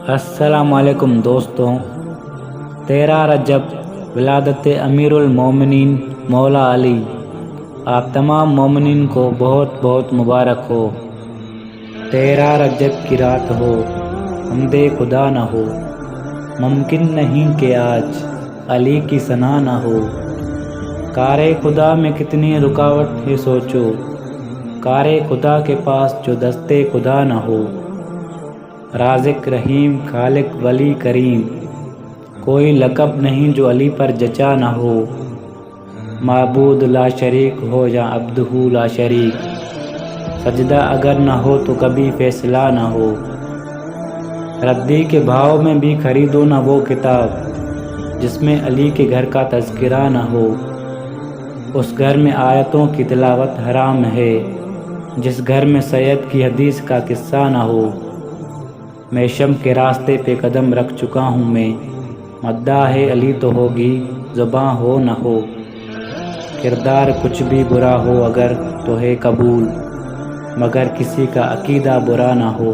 السلام علیکم دوستوں، 13 رجب ولادت امیر المومنین مولا علی۔ آپ تمام مومنین کو بہت بہت مبارک ہو۔ 13 رجب کی رات ہو، حمد خدا نہ ہو، ممکن نہیں کہ آج علی کی ثنا نہ ہو۔ کار خدا میں کتنی رکاوٹ ہے سوچو، کار خدا کے پاس جو دست خدا نہ ہو۔ رازق رحیم خالق ولی کریم، کوئی لقب نہیں جو علی پر جچا نہ ہو۔ معبود لا شریک ہو یا عبدہ لا شریک، سجدہ اگر نہ ہو تو کبھی فیصلہ نہ ہو۔ ردی کے بھاؤ میں بھی خریدو نہ وہ کتاب، جس میں علی کے گھر کا تذکرہ نہ ہو۔ اس گھر میں آیتوں کی تلاوت حرام ہے، جس گھر میں سید کی حدیث کا قصہ نہ ہو۔ میں شم کے راستے پہ قدم رکھ چکا ہوں، میں مداح علی تو ہوگی زباں ہو نہ ہو۔ کردار کچھ بھی برا ہو اگر تو ہے قبول، مگر کسی کا عقیدہ برا نہ ہو۔